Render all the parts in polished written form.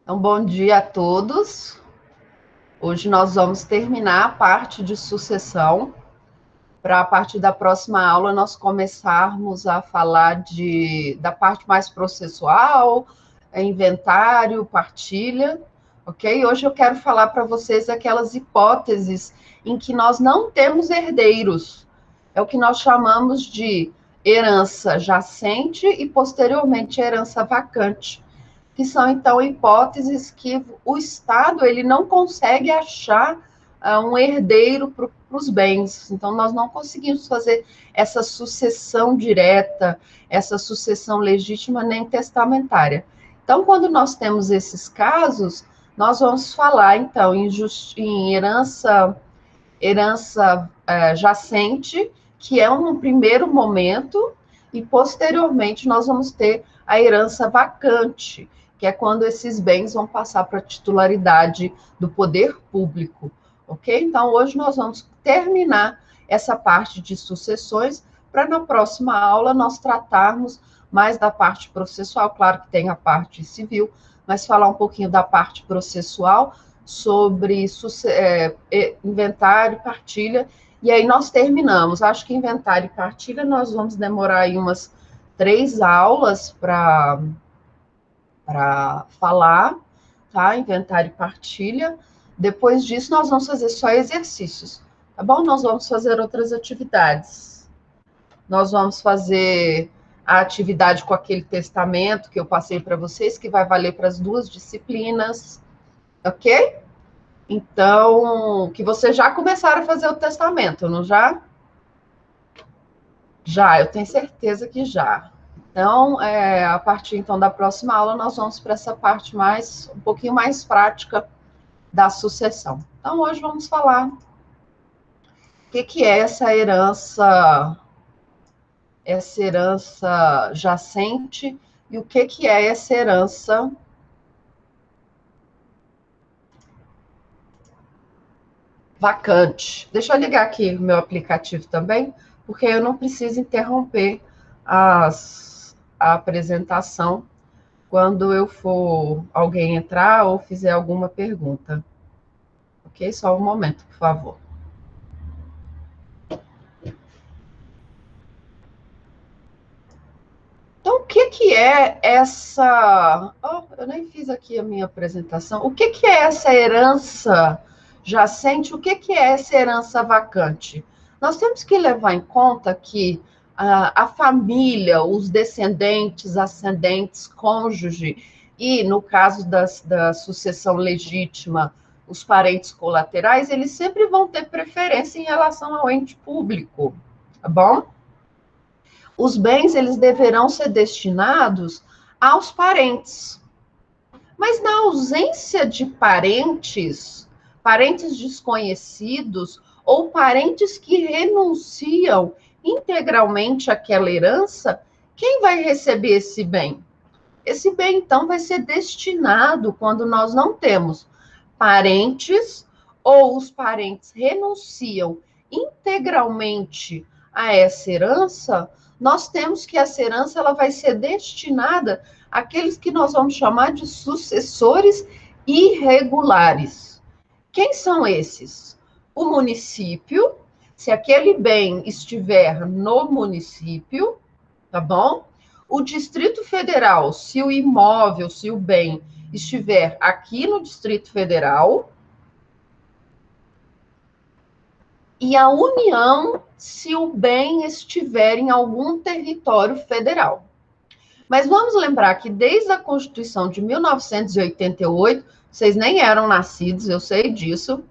Então, bom dia a todos. Hoje nós vamos terminar a parte de sucessão, para a partir da próxima aula nós começarmos a falar da parte mais processual, inventário, partilha, ok? Hoje eu quero falar para vocês aquelas hipóteses em que nós não temos herdeiros. É o que nós chamamos de herança jacente e, posteriormente, herança vacante, que são, então, hipóteses que o Estado ele não consegue achar um herdeiro para os bens. Então, nós não conseguimos fazer essa sucessão direta, essa sucessão legítima nem testamentária. Então, quando nós temos esses casos, nós vamos falar, então, em herança jacente, que é um primeiro momento, e posteriormente nós vamos ter a herança vacante, que é quando esses bens vão passar para a titularidade do poder público, ok? Então, hoje nós vamos terminar essa parte de sucessões, para na próxima aula nós tratarmos mais da parte processual, claro que tem a parte civil, mas falar um pouquinho da parte processual, sobre inventário e partilha, e aí nós terminamos. Acho que inventário e partilha nós vamos demorar aí umas 3 aulas para falar, tá? Inventário e partilha. Depois disso, nós vamos fazer só exercícios, tá bom? Nós vamos fazer outras atividades. Nós vamos fazer a atividade com aquele testamento que eu passei para vocês, que vai valer para as 2 disciplinas, ok? Então, que vocês já começaram a fazer o testamento, não já? Já, eu tenho certeza que já. Então, a partir então da próxima aula, nós vamos para essa parte um pouquinho mais prática da sucessão. Então, hoje vamos falar o que é essa herança jacente e o que é essa herança vacante. Deixa eu ligar aqui o meu aplicativo também, porque eu não preciso interromper a apresentação quando eu for alguém entrar ou fizer alguma pergunta. Ok? Só um momento, por favor. Então, o que é essa... Oh, eu nem fiz aqui a minha apresentação. O que é essa herança jacente? O que é essa herança vacante? Nós temos que levar em conta que a família, os descendentes, ascendentes, cônjuge, e, no caso da sucessão legítima, os parentes colaterais, eles sempre vão ter preferência em relação ao ente público, tá bom? Os bens eles deverão ser destinados aos parentes. Mas na ausência de parentes, parentes desconhecidos ou parentes que renunciam integralmente àquela herança, quem vai receber esse bem? Esse bem, então, vai ser destinado quando nós não temos parentes ou os parentes renunciam integralmente a essa herança, nós temos que essa herança ela vai ser destinada àqueles que nós vamos chamar de sucessores irregulares. Quem são esses? O município, se aquele bem estiver no município, tá bom? O Distrito Federal, se o imóvel, se o bem estiver aqui no Distrito Federal, e a União, se o bem estiver em algum território federal. Mas vamos lembrar que desde a Constituição de 1988, vocês nem eram nascidos, eu sei disso,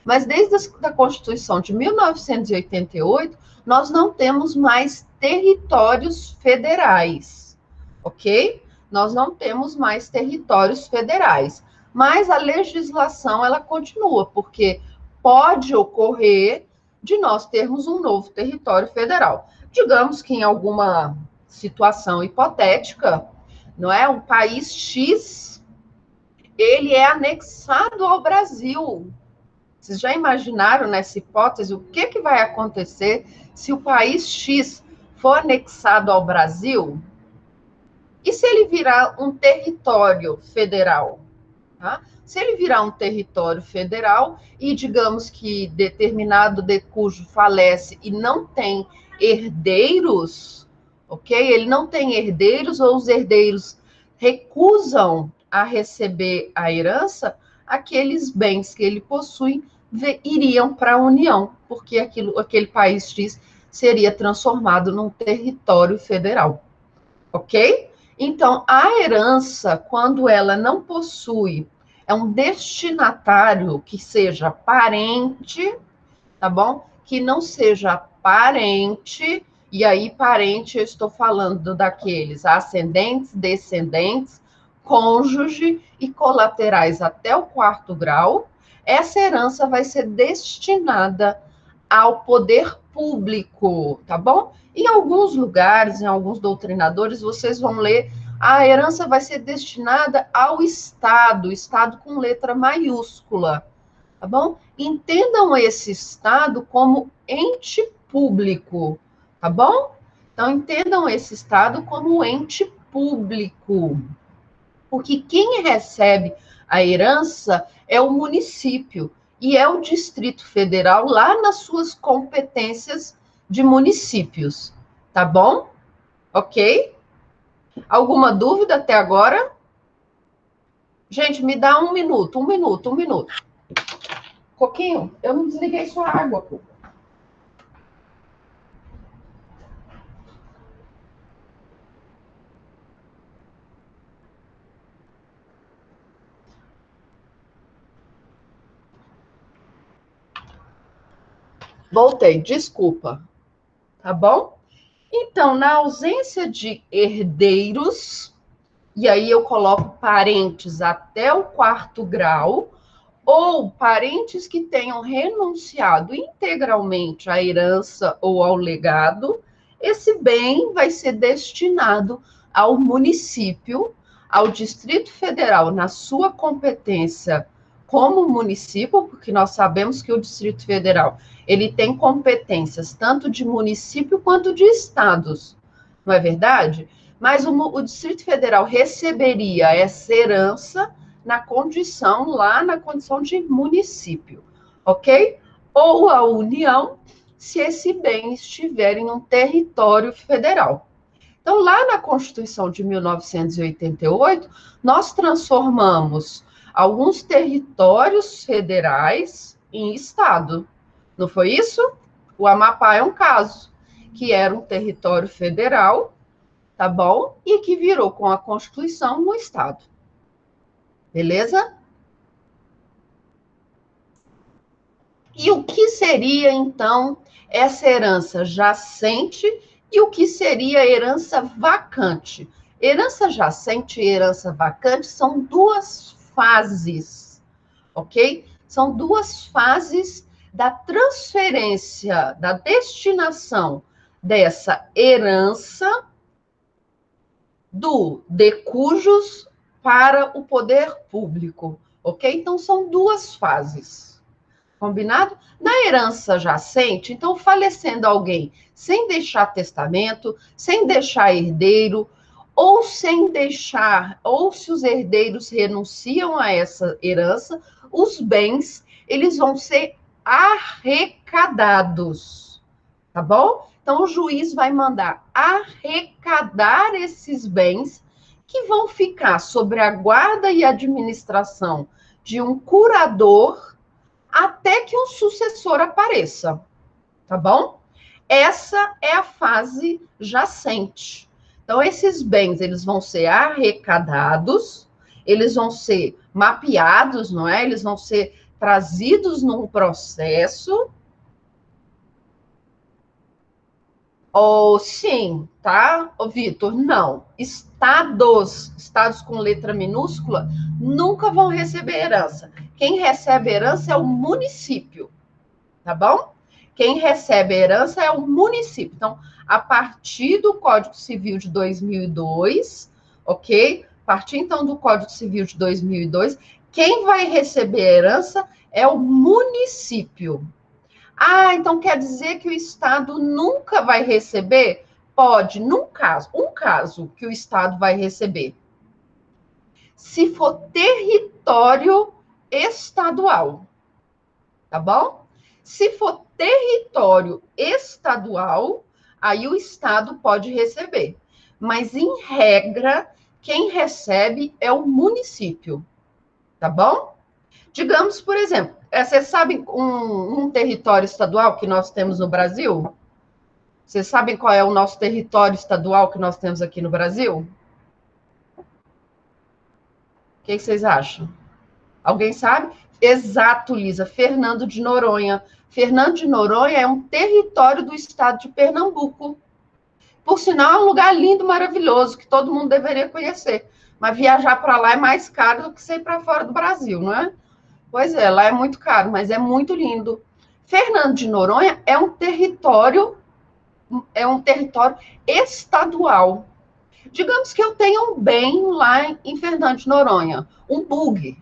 mas desde a Constituição de 1988, nós não temos mais territórios federais, ok? Nós não temos mais territórios federais, mas a legislação ela continua, porque pode ocorrer de nós termos um novo território federal. Digamos que em alguma situação hipotética, não é? Um país X, ele é anexado ao Brasil. Vocês já imaginaram nessa hipótese o que vai acontecer se o país X for anexado ao Brasil? E se ele virar um território federal? Tá? Se ele virar um território federal e digamos que determinado decújo falece e não tem herdeiros, ok? Ele não tem herdeiros ou os herdeiros recusam a receber a herança, aqueles bens que ele possui iriam para a União, porque aquele país X seria transformado num território federal, ok? Então, a herança, quando ela não possui, é um destinatário que seja parente, tá bom? Que não seja parente, e aí parente eu estou falando daqueles ascendentes, descendentes, cônjuge e colaterais até o quarto grau. Essa herança vai ser destinada ao poder público, tá bom? Em alguns lugares, em alguns doutrinadores, vocês vão ler a herança vai ser destinada ao Estado, Estado com letra maiúscula, tá bom? Entendam esse Estado como ente público, tá bom? Então, entendam esse Estado como ente público, porque quem recebe a herança é o município e é o Distrito Federal lá nas suas competências de municípios, tá bom? Ok? Alguma dúvida até agora? Gente, me dá um minuto, um minuto, um minuto. Coquinho, eu não desliguei sua água, pô. Voltei, desculpa, tá bom? Então, na ausência de herdeiros, e aí eu coloco parentes até o quarto grau, ou parentes que tenham renunciado integralmente à herança ou ao legado, esse bem vai ser destinado ao município, ao Distrito Federal, na sua competência como município, porque nós sabemos que o Distrito Federal ele tem competências tanto de município quanto de estados, não é verdade? Mas o Distrito Federal receberia essa herança na condição de município, ok? Ou a União, se esse bem estiver em um território federal. Então, lá na Constituição de 1988, nós transformamos alguns territórios federais em estado. Não foi isso? O Amapá é um caso, que era um território federal, tá bom? E que virou com a Constituição um estado. Beleza? E o que seria, então, essa herança jacente e o que seria herança vacante? Herança jacente e herança vacante são duas fases, ok? São duas fases da transferência, da destinação dessa herança de cujos para o poder público, ok? Então, são duas fases. Combinado? Na herança jacente, então, falecendo alguém sem deixar testamento, sem deixar herdeiro, ou sem deixar, ou se os herdeiros renunciam a essa herança, os bens, eles vão ser arrecadados, tá bom? Então, o juiz vai mandar arrecadar esses bens que vão ficar sob a guarda e administração de um curador até que um sucessor apareça, tá bom? Essa é a fase jacente. Então, esses bens, eles vão ser arrecadados, eles vão ser mapeados, não é? Eles vão ser trazidos num processo. Ou sim, tá? Ô, Vitor, não. Estados com letra minúscula, nunca vão receber herança. Quem recebe herança é o município, tá bom? Quem recebe herança é o município. Então, a partir do Código Civil de 2002, ok? A partir, então, do Código Civil de 2002, quem vai receber herança é o município. Ah, então quer dizer que o Estado nunca vai receber? Pode, um caso que o Estado vai receber. Se for território estadual, tá bom? Se for território estadual, aí o estado pode receber. Mas, em regra, quem recebe é o município, tá bom? Digamos, por exemplo, vocês sabem um território estadual que nós temos no Brasil? Vocês sabem qual é o nosso território estadual que nós temos aqui no Brasil? O que vocês acham? Alguém sabe? Exato, Lisa. Fernando de Noronha. Fernando de Noronha é um território do estado de Pernambuco. Por sinal, é um lugar lindo, maravilhoso, que todo mundo deveria conhecer. Mas viajar para lá é mais caro do que sair para fora do Brasil, não é? Pois é, lá é muito caro, mas é muito lindo. Fernando de Noronha é um território estadual. Digamos que eu tenha um bem lá em Fernando de Noronha, um bug,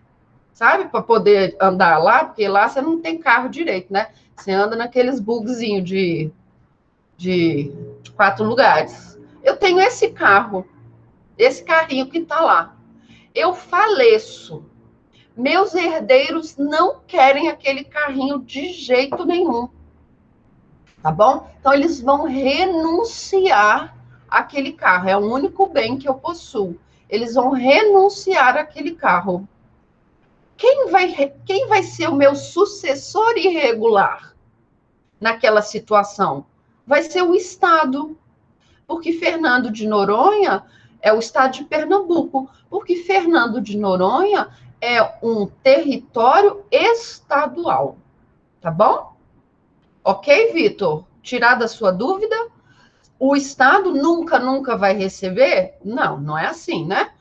sabe? Para poder andar lá, porque lá você não tem carro direito, né? Você anda naqueles bugzinhos de 4 lugares. Eu tenho esse carro, esse carrinho que está lá. Eu faleço. Meus herdeiros não querem aquele carrinho de jeito nenhum. Tá bom? Então, eles vão renunciar àquele carro. É o único bem que eu possuo. Eles vão renunciar àquele carro. Quem vai ser o meu sucessor irregular naquela situação? Vai ser o Estado. Porque Fernando de Noronha é o estado de Pernambuco. Porque Fernando de Noronha é um território estadual. Tá bom? Ok, Vitor? Tirada a sua dúvida? O Estado nunca vai receber? Não, não é assim, né?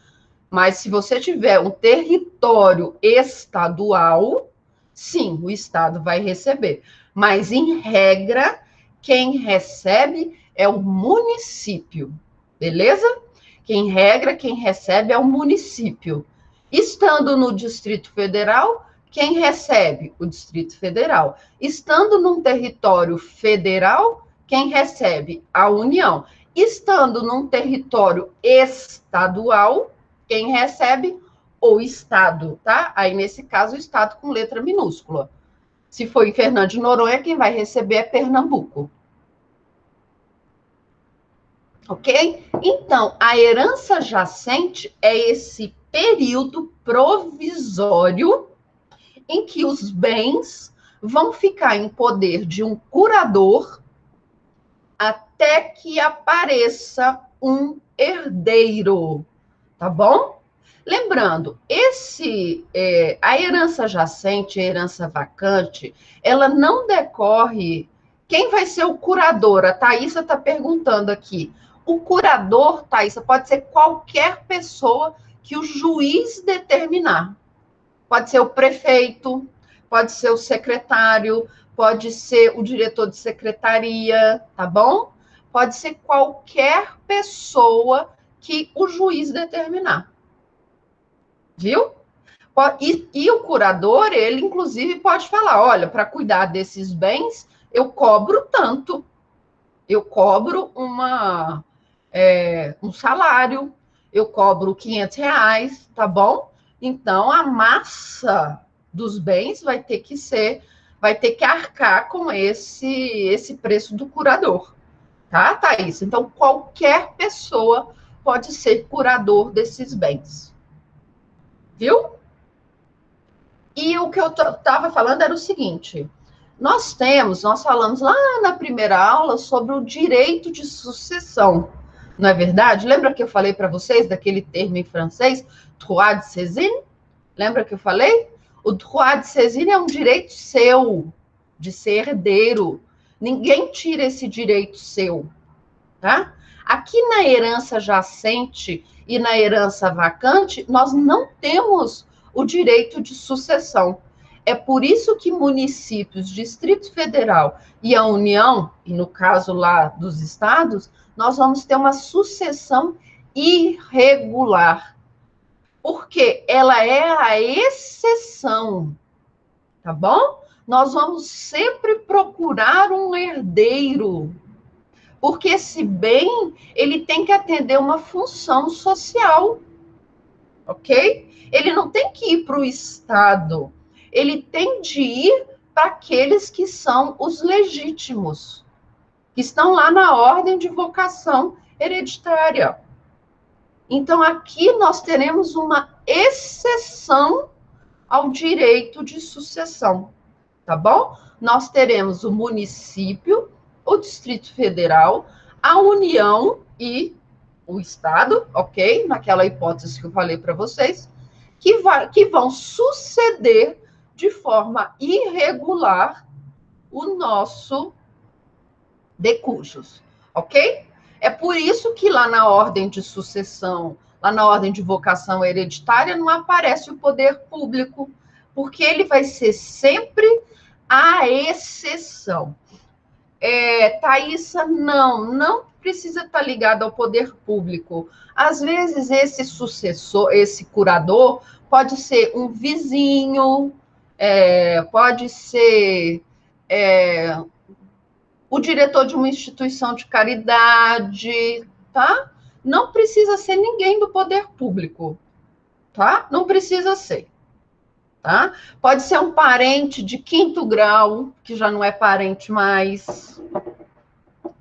Mas se você tiver um território estadual, sim, o Estado vai receber. Mas, em regra, quem recebe é o município, beleza? Quem recebe é o município. Estando no Distrito Federal, quem recebe? O Distrito Federal. Estando num território federal, quem recebe? A União. Estando num território estadual, quem recebe? O Estado, tá? Aí, nesse caso, o Estado com letra minúscula. Se for em Fernando de Noronha, quem vai receber é Pernambuco. Ok? Então, a herança jacente é esse período provisório em que os bens vão ficar em poder de um curador até que apareça um herdeiro, tá bom? Lembrando, a herança jacente, a herança vacante, ela não decorre. Quem vai ser o curador? A Thaísa está perguntando aqui. O curador, Thaísa, pode ser qualquer pessoa que o juiz determinar. Pode ser o prefeito, pode ser o secretário, pode ser o diretor de secretaria, tá bom? Pode ser qualquer pessoa que o juiz determinar. Viu? E o curador, ele, inclusive, pode falar, olha, para cuidar desses bens, eu cobro tanto. Eu cobro um salário, eu cobro R$ 500, tá bom? Então, a massa dos bens vai ter que arcar com esse preço do curador, tá, Thaís? Então, qualquer pessoa pode ser curador desses bens, viu? E o que eu estava falando era o seguinte, nós falamos lá na primeira aula sobre o direito de sucessão, não é verdade? Lembra que eu falei para vocês daquele termo em francês, droit de saisine? Lembra que eu falei? O droit de saisine é um direito seu, de ser herdeiro. Ninguém tira esse direito seu, tá? Aqui na herança jacente e na herança vacante, nós não temos o direito de sucessão. É por isso que municípios, Distrito Federal e a União, e no caso lá dos estados, nós vamos ter uma sucessão irregular. Porque ela é a exceção, tá bom? Nós vamos sempre procurar um herdeiro, porque esse bem, ele tem que atender uma função social. ok? Ele não tem que ir para o Estado, ele tem de ir para aqueles que são os legítimos, que estão lá na ordem de vocação hereditária. Então, aqui nós teremos uma exceção ao direito de sucessão, tá bom? Nós teremos o município, o Distrito Federal, a União e o Estado, ok? Naquela hipótese que eu falei para vocês, que vão suceder de forma irregular o nosso decujus, ok? É por isso que lá na ordem de sucessão, lá na ordem de vocação hereditária, não aparece o poder público, porque ele vai ser sempre a exceção. Thaísa, não precisa estar ligado ao poder público. Às vezes, esse sucessor, esse curador, pode ser um vizinho, pode ser o diretor de uma instituição de caridade, tá? Não precisa ser ninguém do poder público, tá? Não precisa ser, tá? Pode ser um parente de 5º grau, que já não é parente mais,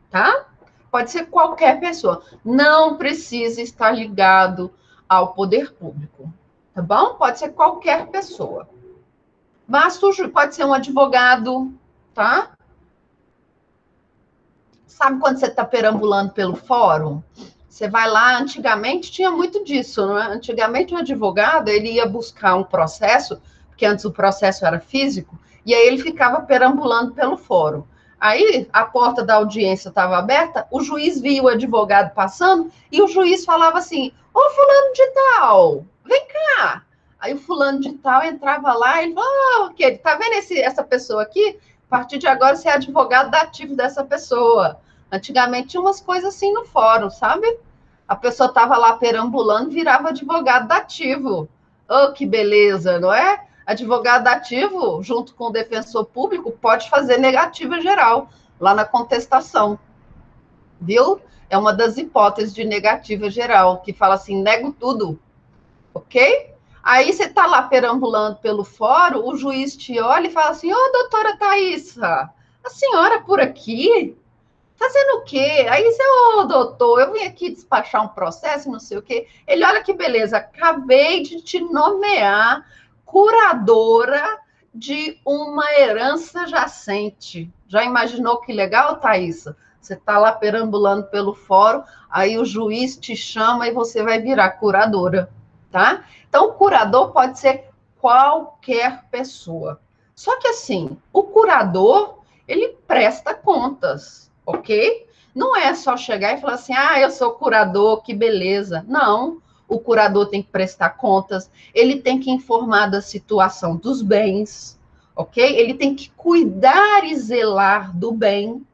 tá? Pode ser qualquer pessoa. Não precisa estar ligado ao poder público, tá bom? Pode ser qualquer pessoa. Basta, pode ser um advogado, tá? Sabe quando você está perambulando pelo fórum? Você vai lá, antigamente tinha muito disso, não é? Antigamente o advogado, ele ia buscar um processo, porque antes o processo era físico, e aí ele ficava perambulando pelo fórum. Aí a porta da audiência estava aberta, o juiz via o advogado passando, e o juiz falava assim, ô fulano de tal, vem cá. Aí o fulano de tal entrava lá, e ele falou, ok, tá vendo essa pessoa aqui? A partir de agora você é advogado dativo dessa pessoa. Antigamente tinha umas coisas assim no fórum, sabe? A pessoa estava lá perambulando, virava advogado dativo. Oh, que beleza, não é? Advogado dativo, junto com o defensor público, pode fazer negativa geral, lá na contestação. Viu? É uma das hipóteses de negativa geral, que fala assim, nego tudo, ok? Aí você está lá perambulando pelo fórum, o juiz te olha e fala assim, ô, doutora Thaísa, a senhora por aqui? Fazendo o quê? Aí você, ô, doutor, eu vim aqui despachar um processo, não sei o quê. Ele, olha que beleza, acabei de te nomear curadora de uma herança jacente. Já imaginou que legal, Thaísa? Você está lá perambulando pelo fórum, aí o juiz te chama e você vai virar curadora, tá? Então, o curador pode ser qualquer pessoa. Só que, assim, o curador, ele presta contas, ok? Não é só chegar e falar assim, eu sou curador, que beleza. Não, o curador tem que prestar contas, ele tem que informar da situação dos bens, ok? Ele tem que cuidar e zelar do bem.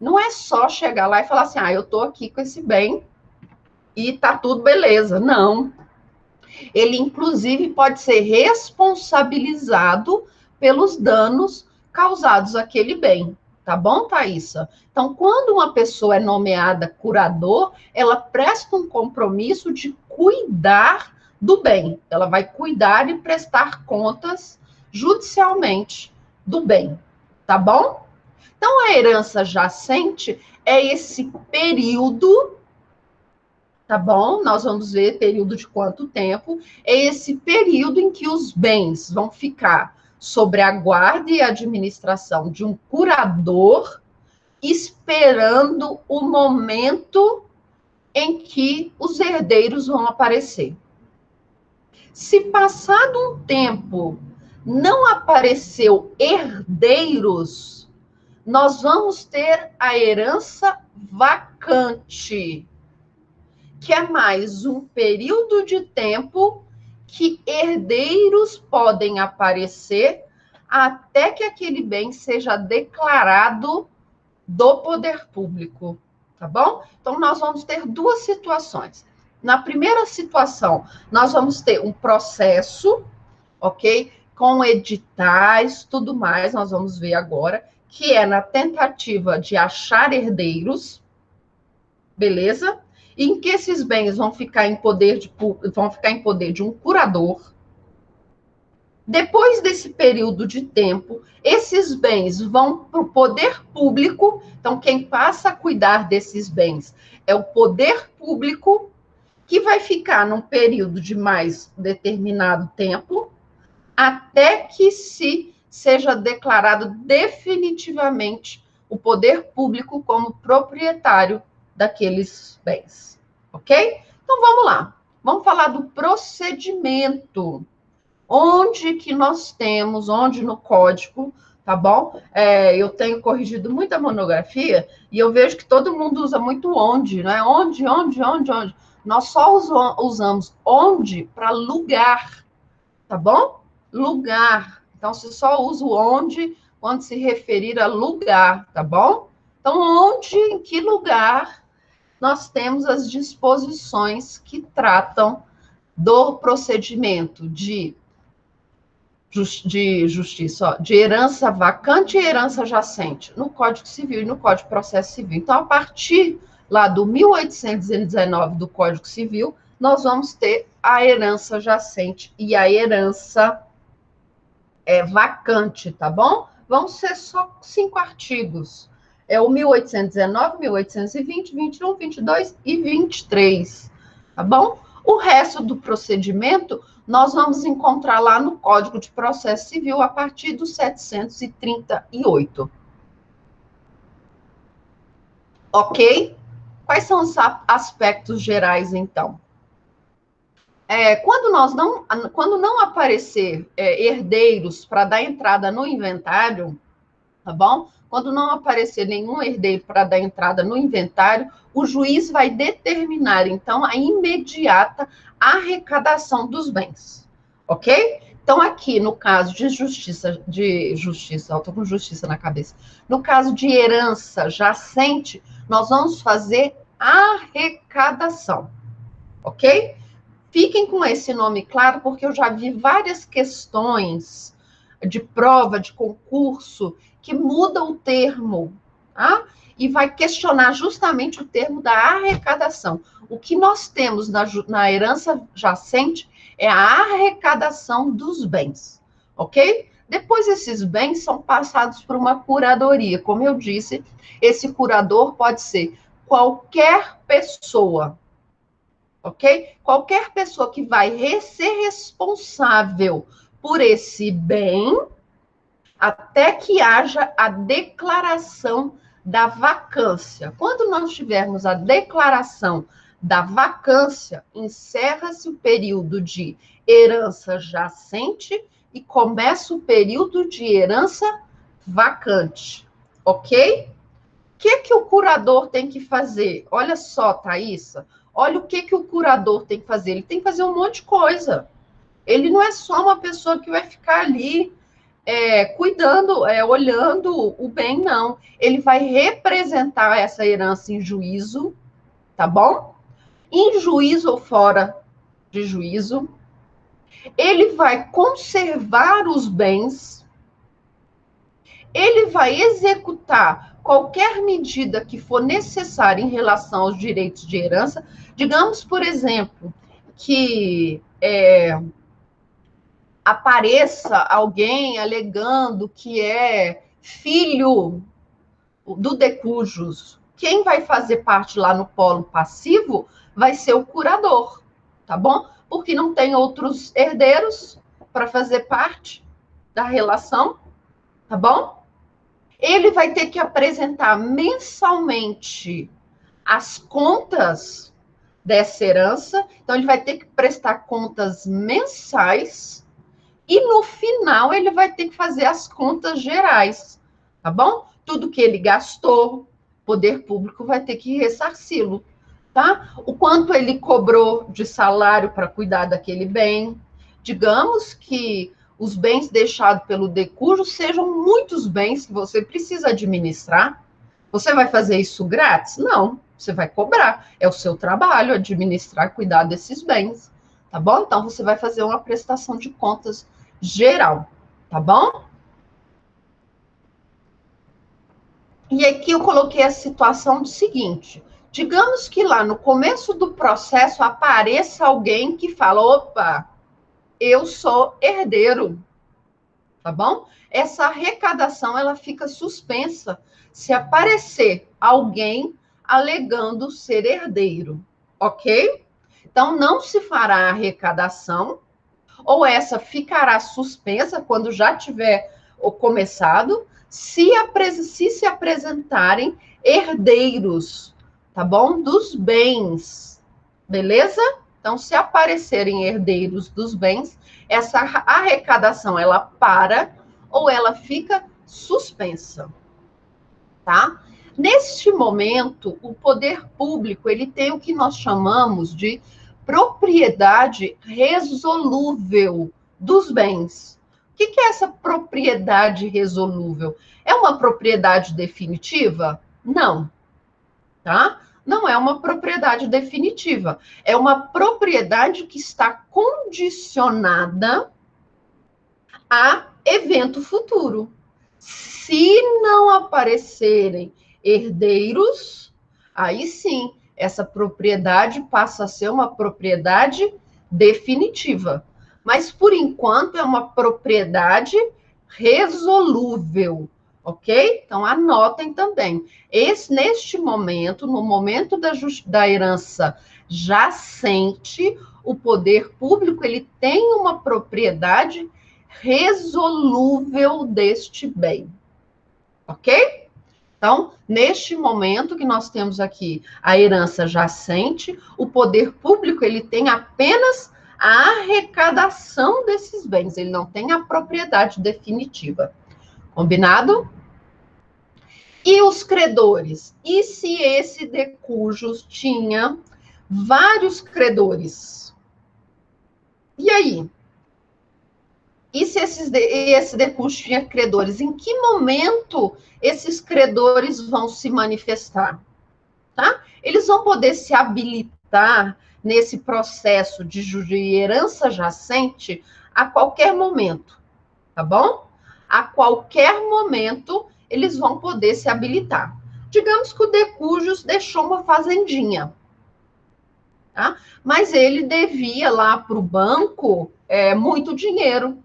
Não é só chegar lá e falar assim, eu estou aqui com esse bem e tá tudo beleza. Não. Ele, inclusive, pode ser responsabilizado pelos danos causados àquele bem. Tá bom, Thaísa? Então, quando uma pessoa é nomeada curador, ela presta um compromisso de cuidar do bem. Ela vai cuidar e prestar contas judicialmente do bem. Tá bom? Então, a herança jacente é esse período, tá bom? Nós vamos ver período de quanto tempo. É esse período em que os bens vão ficar sobre a guarda e administração de um curador, esperando o momento em que os herdeiros vão aparecer. Se passado um tempo não apareceu herdeiros, nós vamos ter a herança vacante, que é mais um período de tempo que herdeiros podem aparecer até que aquele bem seja declarado do poder público, tá bom? Então, nós vamos ter duas situações. Na primeira situação, nós vamos ter um processo, ok? Com editais, tudo mais, nós vamos ver agora, que é na tentativa de achar herdeiros, beleza? em que esses bens vão ficar em poder de um curador. Depois desse período de tempo, esses bens vão para o poder público. Então, quem passa a cuidar desses bens é o poder público, que vai ficar num período de mais determinado tempo, até que seja declarado definitivamente o poder público como proprietário daqueles bens. Ok? Então, vamos lá. Vamos falar do procedimento. Onde que nós temos, onde no código, tá bom? Eu tenho corrigido muita monografia e eu vejo que todo mundo usa muito onde, né? Onde. Nós só usamos onde para lugar, tá bom? Lugar. Então, você só usa o onde quando se referir a lugar, tá bom? Então, onde, em que lugar nós temos as disposições que tratam do procedimento de justiça, ó, de herança vacante e herança jacente, no Código Civil e no Código de Processo Civil. Então, a partir lá do 1819 do Código Civil, nós vamos ter a herança jacente e a herança vacante, tá bom? Vão ser só 5 artigos. É o 1819, 1820, 21, 22 e 23, tá bom? O resto do procedimento nós vamos encontrar lá no Código de Processo Civil a partir do 738. Ok? Quais são os aspectos gerais, então? Quando não aparecer herdeiros para dar entrada no inventário, tá bom? Quando não aparecer nenhum herdeiro para dar entrada no inventário, o juiz vai determinar, então, a imediata arrecadação dos bens, ok? Então, aqui, no caso de justiça, eu estou com justiça na cabeça, no caso de herança jacente, nós vamos fazer arrecadação, ok? Fiquem com esse nome claro, porque eu já vi várias questões de prova, de concurso, que muda o termo, tá? E vai questionar justamente o termo da arrecadação. O que nós temos na herança jacente é a arrecadação dos bens, ok? Depois, esses bens são passados por uma curadoria. Como eu disse, esse curador pode ser qualquer pessoa, ok? Qualquer pessoa que vai ser responsável por esse bem, até que haja a declaração da vacância. Quando nós tivermos a declaração da vacância, encerra-se o período de herança jacente e começa o período de herança vacante, ok? O que o curador tem que fazer? Olha só, Thaisa, olha o que o curador tem que fazer. Ele tem que fazer um monte de coisa. Ele não é só uma pessoa que vai ficar ali cuidando, olhando o bem, não. Ele vai representar essa herança em juízo, tá bom? Em juízo ou fora de juízo. Ele vai conservar os bens. Ele vai executar qualquer medida que for necessária em relação aos direitos de herança. Digamos, por exemplo, que apareça alguém alegando que é filho do decujus. Quem vai fazer parte lá no polo passivo vai ser o curador, tá bom? Porque não tem outros herdeiros para fazer parte da relação, tá bom? Ele vai ter que apresentar mensalmente as contas dessa herança, então ele vai ter que prestar contas mensais e no final ele vai ter que fazer as contas gerais, tá bom? Tudo que ele gastou, o poder público vai ter que ressarci-lo, tá? O quanto ele cobrou de salário para cuidar daquele bem. Digamos que os bens deixados pelo decujo sejam muitos bens que você precisa administrar. Você vai fazer isso grátis? Não, você vai cobrar. É o seu trabalho administrar, cuidar desses bens, tá bom? Então, você vai fazer uma prestação de contas geral, tá bom? E aqui eu coloquei a situação do seguinte: Digamos que lá no começo do processo apareça alguém que fala, opa, eu sou herdeiro, tá bom? Essa arrecadação, ela fica suspensa se aparecer alguém alegando ser herdeiro, ok? Então, não se fará arrecadação, ou essa ficará suspensa quando já tiver começado, se apresentarem herdeiros, tá bom? Dos bens, beleza? Então, se aparecerem herdeiros dos bens, essa arrecadação, ela para ou ela fica suspensa, tá? Neste momento, o poder público, ele tem o que nós chamamos de propriedade resolúvel dos bens. O que é essa propriedade resolúvel? É uma propriedade definitiva? Não, tá? Não é uma propriedade definitiva. É uma propriedade que está condicionada a evento futuro. Se não aparecerem herdeiros, aí sim, essa propriedade passa a ser uma propriedade definitiva. Mas, por enquanto, é uma propriedade resolúvel, ok? Então, anotem também. Neste momento, no momento da herança jacente, o poder público ele tem uma propriedade resolúvel deste bem, ok? Então, neste momento que nós temos aqui a herança jacente, o poder público ele tem apenas a arrecadação desses bens, ele não tem a propriedade definitiva. Combinado? E os credores? E se esse de cujos tinha vários credores? E aí? E se esse de cujos tinha credores? Em que momento esses credores vão se manifestar? Tá? Eles vão poder se habilitar nesse processo de herança jacente a qualquer momento, tá bom? A qualquer momento eles vão poder se habilitar. Digamos que o de cujos deixou uma fazendinha, tá? Mas ele devia lá para o banco muito dinheiro.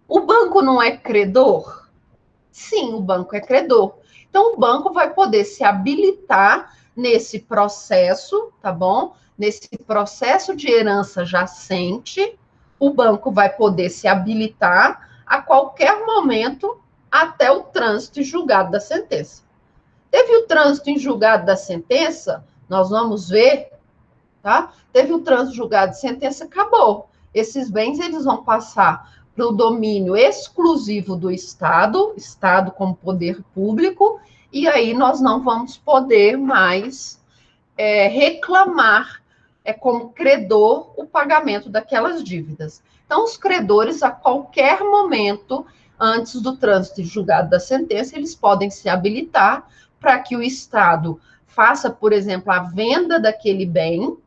O banco não é credor? Sim, o banco é credor. Então, o banco vai poder se habilitar nesse processo, tá bom? Nesse processo de herança jacente, o banco vai poder se habilitar a qualquer momento até o trânsito em julgado da sentença. Teve o trânsito em julgado da sentença, nós vamos ver, tá? Teve o trânsito julgado de sentença, acabou. Esses bens, eles vão passar para o domínio exclusivo do Estado, Estado como poder público, e aí nós não vamos poder mais reclamar como credor o pagamento daquelas dívidas. Então, os credores, a qualquer momento, antes do trânsito julgado da sentença, eles podem se habilitar para que o Estado faça, por exemplo, a venda daquele bem,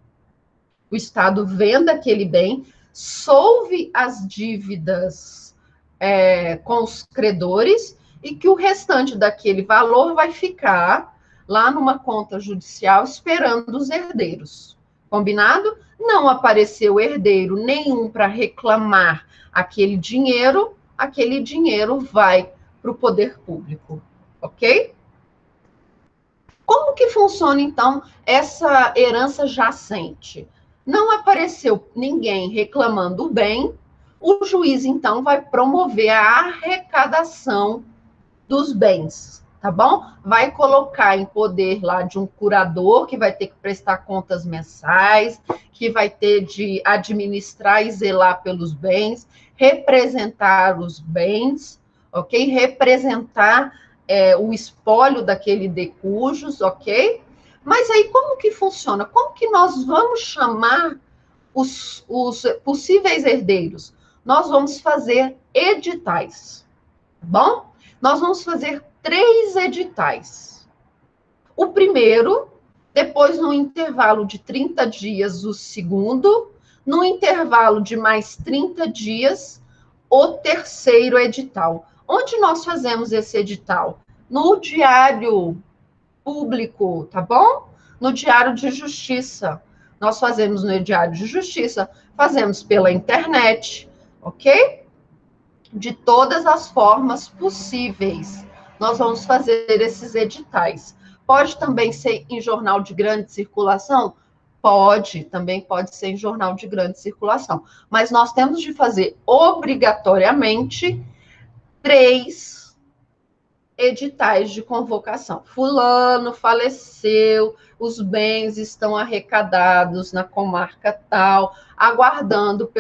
o Estado venda aquele bem, solve as dívidas com os credores e que o restante daquele valor vai ficar lá numa conta judicial esperando os herdeiros. Combinado? Não apareceu herdeiro nenhum para reclamar aquele dinheiro vai para o poder público, ok? Como que funciona, então, essa herança jacente? Não apareceu ninguém reclamando o bem, o juiz, então, vai promover a arrecadação dos bens, tá bom? Vai colocar em poder lá de um curador que vai ter que prestar contas mensais, que vai ter de administrar e zelar pelos bens, representar os bens, ok? Representar o espólio daquele de cujos, ok? Mas aí como que funciona? Como que nós vamos chamar os possíveis herdeiros? Nós vamos fazer editais, tá bom? Nós vamos fazer 3 editais. O primeiro, depois no intervalo de 30 dias, o segundo, no intervalo de mais 30 dias, o terceiro edital. Onde nós fazemos esse edital? No diário público, tá bom? no Diário de Justiça. Nós fazemos no Diário de Justiça, fazemos pela internet, ok? De todas as formas possíveis. Nós vamos fazer esses editais. Pode também ser em jornal de grande circulação? Pode, também pode ser em jornal de grande circulação. Mas nós temos de fazer obrigatoriamente 3 editais de convocação. Fulano faleceu, os bens estão arrecadados na comarca tal, aguardando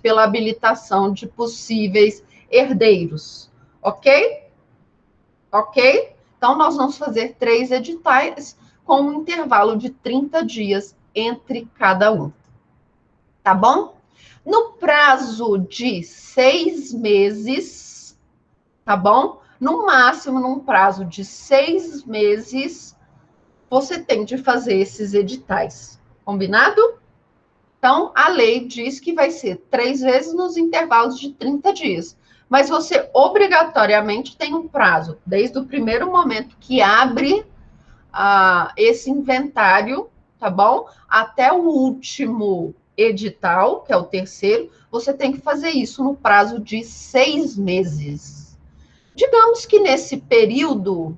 pela habilitação de possíveis herdeiros. Ok? Ok? Então, nós vamos fazer 3 editais com um intervalo de 30 dias entre cada um. Tá bom? No prazo de 6 meses, tá bom? No máximo, num prazo de 6 meses, você tem de fazer esses editais. Combinado? Então, a lei diz que vai ser 3 vezes nos intervalos de 30 dias. Mas você obrigatoriamente tem um prazo, desde o primeiro momento que abre esse inventário, tá bom? Até o último edital, que é o terceiro, você tem que fazer isso no prazo de 6 meses. Digamos que nesse período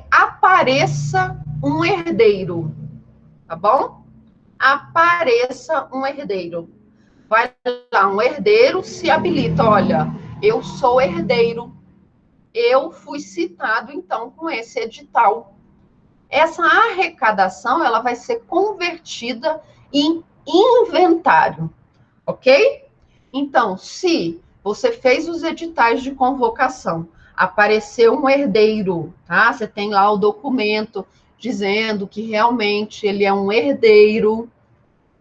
apareça um herdeiro, tá bom? Apareça um herdeiro. Vai lá, um herdeiro se habilita. Olha, eu sou herdeiro. Eu fui citado, então, com esse edital. Essa arrecadação, ela vai ser convertida em inventário, ok? Então, se você fez os editais de convocação, apareceu um herdeiro, tá? Você tem lá o documento dizendo que realmente ele é um herdeiro,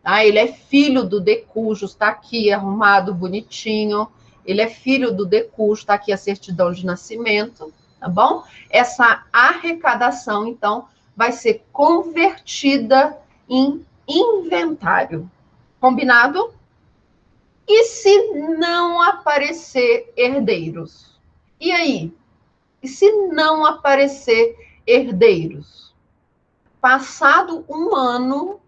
tá? Ele é filho do decujo, está aqui arrumado, bonitinho. Ele é filho do decujo, está aqui a certidão de nascimento, tá bom? Essa arrecadação, então, vai ser convertida em inventário. Combinado? E se não aparecer herdeiros? E aí? E se não aparecer herdeiros? Passado um ano,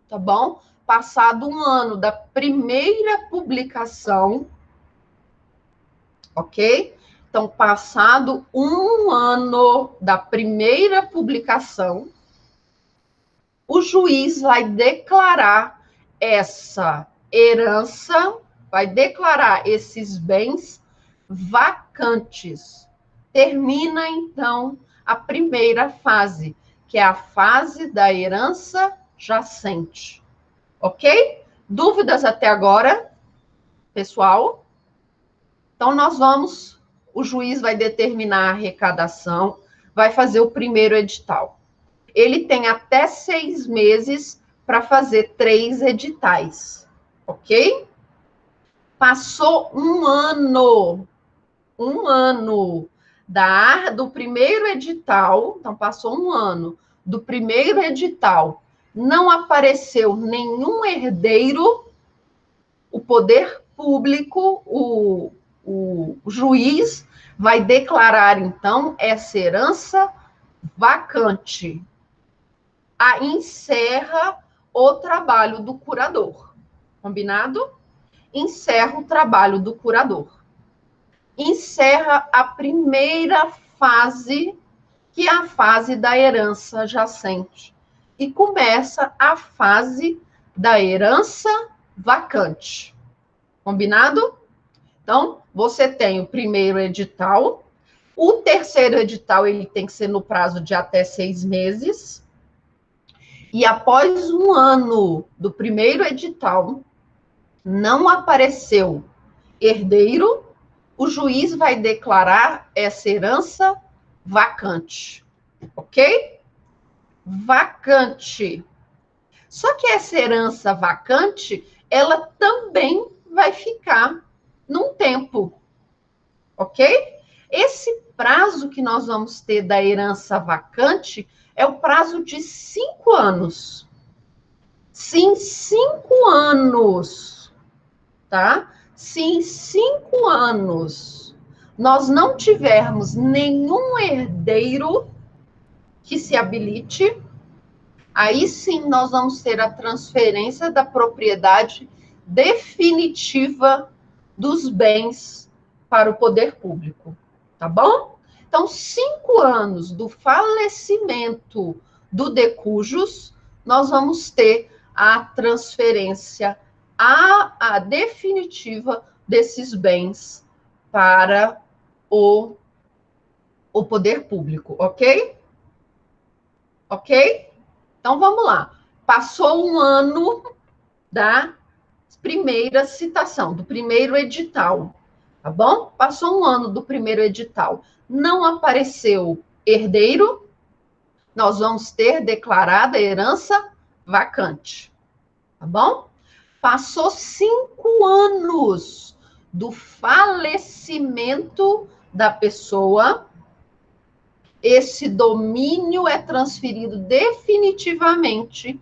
tá bom? Passado um ano da primeira publicação, ok? Então, passado um ano da primeira publicação, o juiz vai declarar essa herança, vai declarar esses bens vacantes. Termina, então, a primeira fase, que é a fase da herança jacente. Ok? Dúvidas até agora, pessoal? Então, o juiz vai determinar a arrecadação, vai fazer o primeiro edital. Ele tem até 6 meses para fazer 3 editais, ok? Passou um ano do primeiro edital, então passou um ano do primeiro edital, não apareceu nenhum herdeiro, o poder público, o juiz vai declarar, então, essa herança vacante. Encerra o trabalho do curador. Combinado? Encerra o trabalho do curador. Encerra a primeira fase, que é a fase da herança jacente. E começa a fase da herança vacante. Combinado? Então, você tem o primeiro edital. O terceiro edital, ele tem que ser no prazo de até 6 meses. E após um ano do primeiro edital, não apareceu herdeiro, o juiz vai declarar essa herança vacante. Ok? Vacante. Só que essa herança vacante, ela também vai ficar num tempo. Ok? Esse prazo que nós vamos ter da herança vacante é o prazo de 5 anos. Se em 5 anos, tá? Se em 5 anos nós não tivermos nenhum herdeiro que se habilite, Aí sim nós vamos ter a transferência da propriedade definitiva dos bens para o poder público, tá bom? Então, 5 anos do falecimento do de cujus, nós vamos ter a transferência a definitiva desses bens para o poder público, ok? Ok? Então, vamos lá. Passou um ano da primeira citação, do primeiro edital, tá bom? Passou um ano do primeiro edital. Não apareceu herdeiro, nós vamos ter declarada herança vacante, tá bom? Passou 5 anos do falecimento da pessoa, esse domínio é transferido definitivamente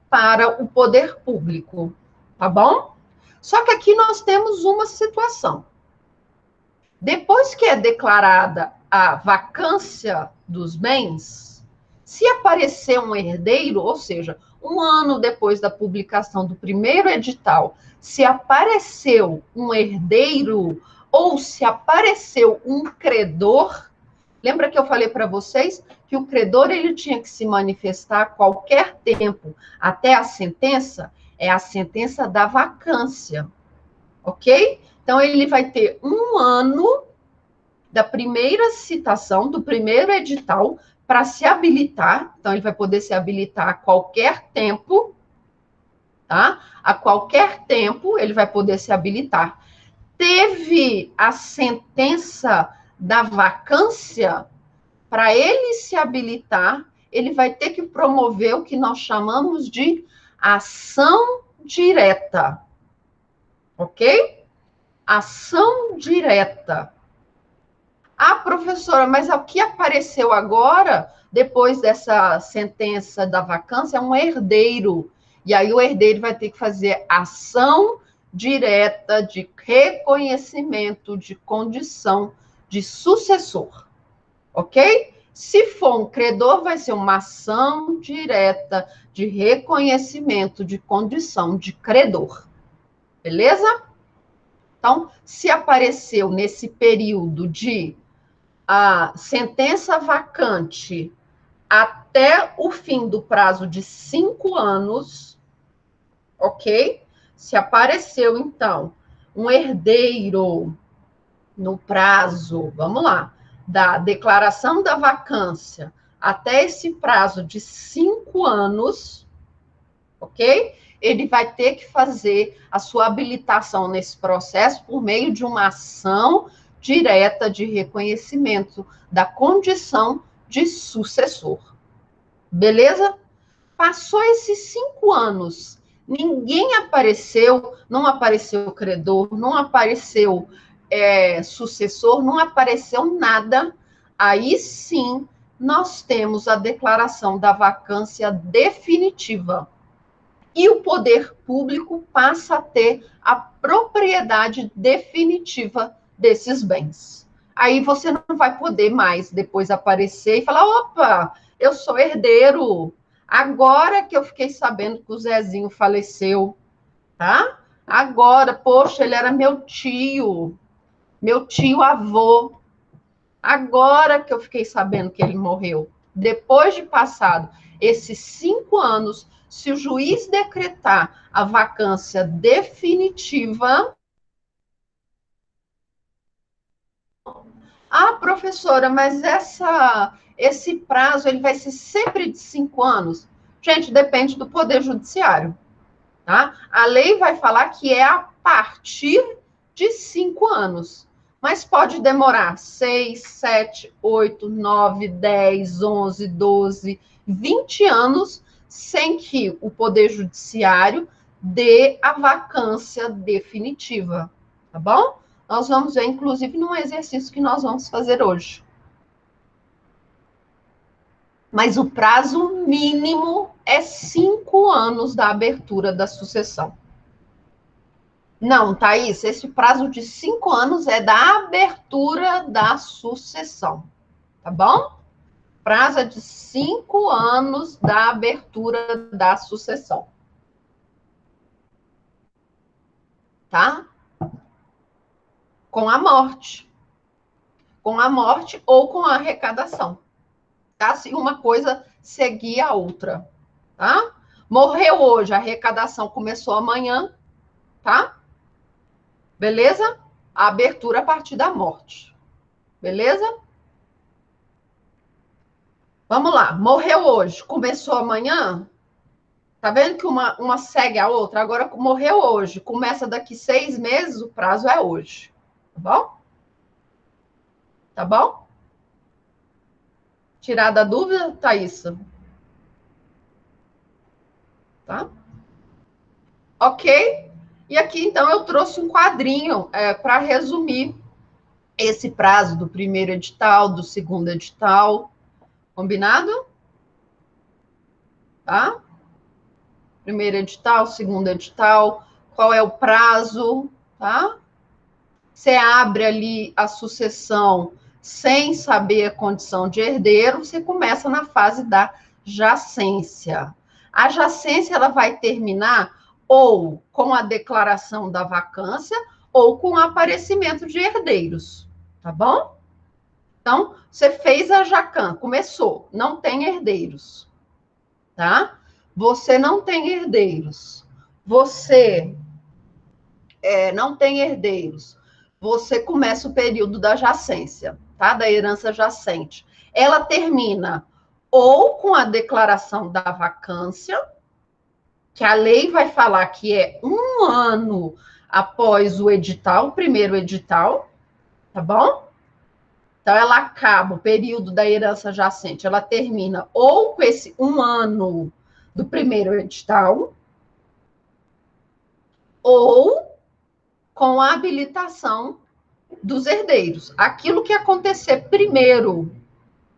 para o poder público, tá bom? Só que aqui nós temos uma situação. Depois que é declarada a vacância dos bens, se aparecer um herdeiro, ou seja, um ano depois da publicação do primeiro edital, se apareceu um herdeiro ou se apareceu um credor, lembra que eu falei para vocês que o credor ele tinha que se manifestar a qualquer tempo até a sentença? É a sentença da vacância, ok? Então, ele vai ter um ano da primeira citação, do primeiro edital, para se habilitar. Então, ele vai poder se habilitar a qualquer tempo, tá? A qualquer tempo, ele vai poder se habilitar. Teve a sentença da vacância, para ele se habilitar, ele vai ter que promover o que nós chamamos de ação direta, ok? Ação direta. Ah, professora, mas o que apareceu agora, depois dessa sentença da vacância, é um herdeiro. E aí o herdeiro vai ter que fazer ação direta de reconhecimento de condição de sucessor, ok? Se for um credor, vai ser uma ação direta de reconhecimento de condição de credor, beleza? Então, se apareceu nesse período de a sentença vacante até o fim do prazo de 5 anos, ok? Se apareceu, então, um herdeiro no prazo, vamos lá, da declaração da vacância até esse prazo de 5 anos, ok? Ele vai ter que fazer a sua habilitação nesse processo por meio de uma ação direta de reconhecimento da condição de sucessor. Beleza? Passou esses 5 anos, ninguém apareceu, não apareceu credor, não apareceu sucessor, não apareceu nada, aí sim nós temos a declaração da vacância definitiva. E o poder público passa a ter a propriedade definitiva desses bens. Aí você não vai poder mais depois aparecer e falar: opa, eu sou herdeiro. Agora que eu fiquei sabendo que o Zezinho faleceu, tá? Agora, poxa, ele era meu tio avô. Agora que eu fiquei sabendo que ele morreu. Depois de passado esses 5 anos, se o juiz decretar a vacância definitiva. Ah, professora, mas esse prazo ele vai ser sempre de 5 anos? Gente, depende do Poder Judiciário. Tá? A lei vai falar que é a partir de 5 anos. Mas pode demorar 6, 7, 8, 9, 10, 11, 12, 20 anos sem que o Poder Judiciário dê a vacância definitiva, tá bom? Nós vamos ver, inclusive, num exercício que nós vamos fazer hoje. Mas o prazo mínimo é 5 anos da abertura da sucessão. Não, Thaís, esse prazo de 5 anos é da abertura da sucessão, tá bom? prazo é de 5 anos da abertura da sucessão. Tá? Com a morte. Com a morte ou com a arrecadação. Tá? Se uma coisa seguir a outra. Tá? Morreu hoje, a arrecadação começou amanhã. Tá? Beleza? A abertura a partir da morte. Beleza? Vamos lá. Morreu hoje, começou amanhã. Tá vendo que uma segue a outra? Agora, morreu hoje, começa daqui 6 meses, o prazo é hoje. Tá bom? Tá bom? Tirada a dúvida, Thaís? Tá? Ok? E aqui, então, eu trouxe um quadrinho para resumir esse prazo do primeiro edital, do segundo edital. Combinado? Tá? Primeiro edital, segundo edital, qual é o prazo, tá? Você abre ali a sucessão sem saber a condição de herdeiro, você começa na fase da jacência. A jacência ela vai terminar ou com a declaração da vacância ou com o aparecimento de herdeiros, tá bom? Então, você fez a jacã, começou, não tem herdeiros, tá? Você não tem herdeiros. Você não tem herdeiros. Você começa o período da jacência, tá? Da herança jacente. Ela termina ou com a declaração da vacância, que a lei vai falar que é 1 ano após o edital, o primeiro edital, tá bom? Então, ela acaba o período da herança jacente, ela termina ou com esse 1 ano do primeiro edital, ou com a habilitação dos herdeiros. Aquilo que acontecer primeiro,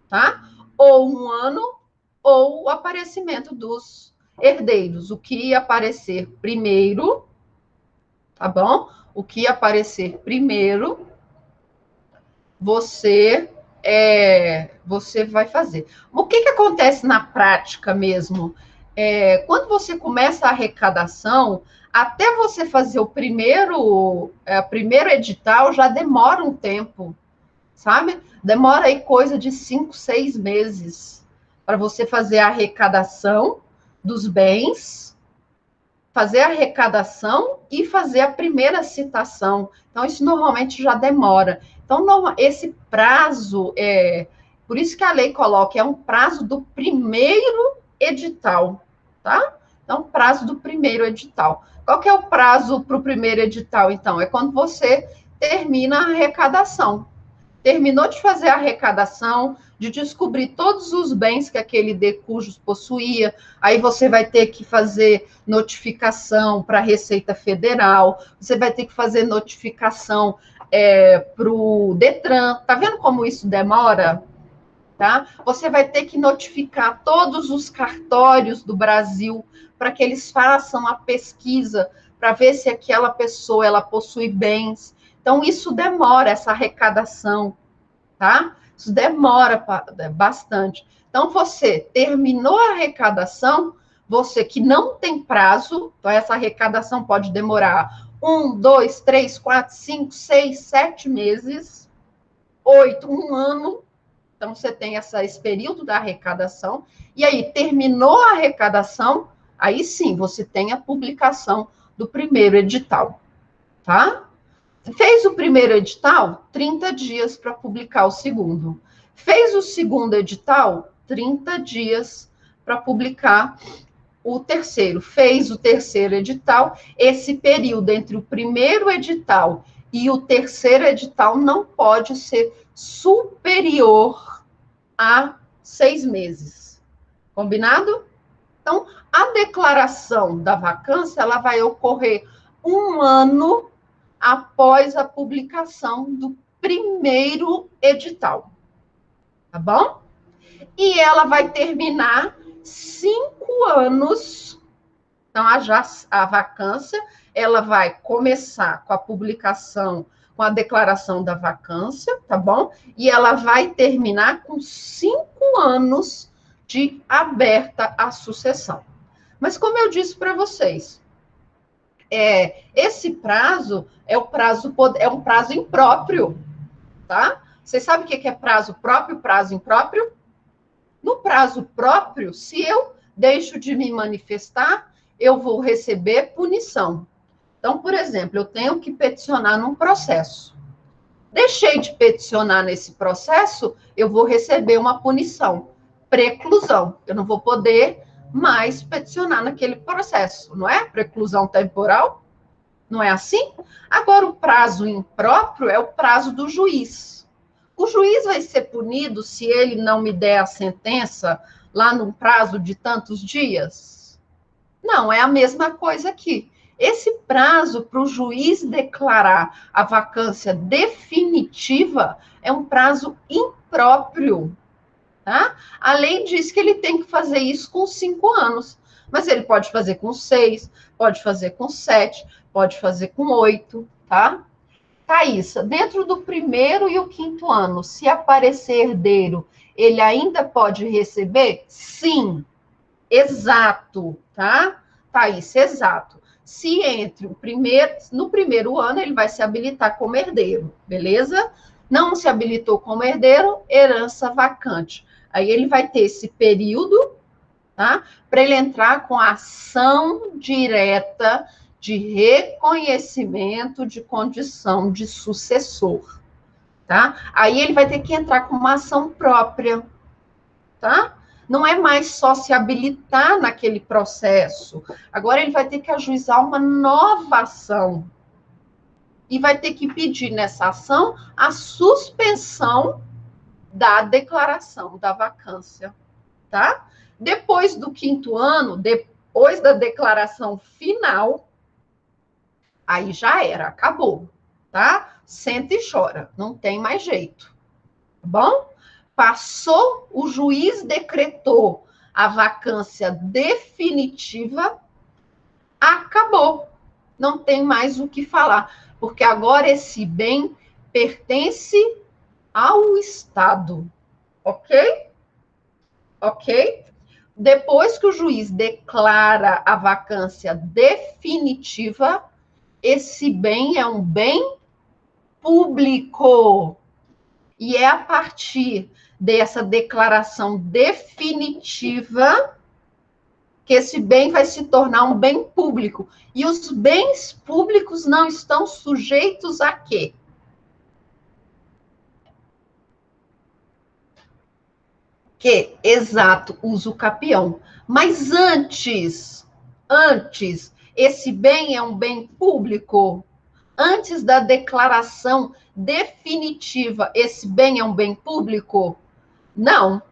tá? Ou 1 ano, ou o aparecimento dos herdeiros. O que aparecer primeiro, tá bom? O que aparecer primeiro, você vai fazer. O que acontece na prática mesmo? Quando você começa a arrecadação, até você fazer o primeiro edital, já demora um tempo, sabe? Demora aí coisa de 5, 6 meses para você fazer a arrecadação dos bens, fazer a arrecadação e fazer a primeira citação. Então, isso normalmente já demora. Então, esse prazo, por isso que a lei coloca, é um prazo do primeiro edital, tá? Então, prazo do primeiro edital. Qual que é o prazo para o primeiro edital, então? É quando você termina a arrecadação. Terminou de fazer a arrecadação, de descobrir todos os bens que aquele decujus possuía, aí você vai ter que fazer notificação para a Receita Federal, você vai ter que fazer notificação para o Detran. Tá vendo como isso demora? Tá? Você vai ter que notificar todos os cartórios do Brasil para que eles façam a pesquisa para ver se aquela pessoa ela possui bens. Então, isso demora, essa arrecadação, tá? Isso demora bastante. Então, você terminou a arrecadação, você que não tem prazo, então essa arrecadação pode demorar 1, 2, 3, 4, 5, 6, 7 meses, 8, 1 ano. Então, você tem esse período da arrecadação, e aí, terminou a arrecadação, aí sim, você tem a publicação do primeiro edital, tá? Fez o primeiro edital, 30 dias para publicar o segundo. Fez o segundo edital, 30 dias para publicar o terceiro. Fez o terceiro edital, esse período entre o primeiro edital e o terceiro edital não pode ser superior a 6 meses. Combinado? Então, a declaração da vacância, ela vai ocorrer 1 ano após a publicação do primeiro edital. Tá bom? E ela vai terminar 5 anos, Então, a vacância, ela vai começar com a publicação, com a declaração da vacância, tá bom? E ela vai terminar com 5 anos de aberta a sucessão. Mas, como eu disse para vocês, esse prazo é um prazo impróprio, tá? Vocês sabem o que é prazo próprio, prazo impróprio? No prazo próprio, se eu deixo de me manifestar, eu vou receber punição. Então, por exemplo, eu tenho que peticionar num processo. Deixei de peticionar nesse processo, eu vou receber uma punição, preclusão. Eu não vou poder mais peticionar naquele processo, não é? Preclusão temporal, não é assim? Agora, o prazo impróprio é o prazo do juiz. O juiz vai ser punido se ele não me der a sentença lá num prazo de tantos dias? Não, é a mesma coisa aqui. Esse prazo para o juiz declarar a vacância definitiva é um prazo impróprio, tá? A lei diz que ele tem que fazer isso com 5 anos, mas ele pode fazer com 6, pode fazer com 7, pode fazer com 8, tá? Thaís, dentro do primeiro e o quinto ano, se aparecer herdeiro, ele ainda pode receber? Sim, exato, tá? Thaís, exato. Se no primeiro ano ele vai se habilitar como herdeiro, beleza? Não se habilitou como herdeiro, herança vacante. Aí ele vai ter esse período, tá? Para ele entrar com a ação direta de reconhecimento de condição de sucessor, tá? Aí ele vai ter que entrar com uma ação própria, tá? Não é mais só se habilitar naquele processo. Agora ele vai ter que ajuizar uma nova ação. E vai ter que pedir nessa ação a suspensão da declaração da vacância, tá? Depois do quinto ano, depois da declaração final, aí já era, acabou, tá? Senta e chora, não tem mais jeito, tá bom? Passou, o juiz decretou a vacância definitiva, acabou. Não tem mais o que falar, porque agora esse bem pertence ao Estado, ok? Ok? Depois que o juiz declara a vacância definitiva, esse bem é um bem público. E é a partir dessa declaração definitiva que esse bem vai se tornar um bem público. E os bens públicos não estão sujeitos a quê? Exato, uso capião. Mas antes, esse bem é um bem público? Antes da declaração definitiva, esse bem é um bem público? Não.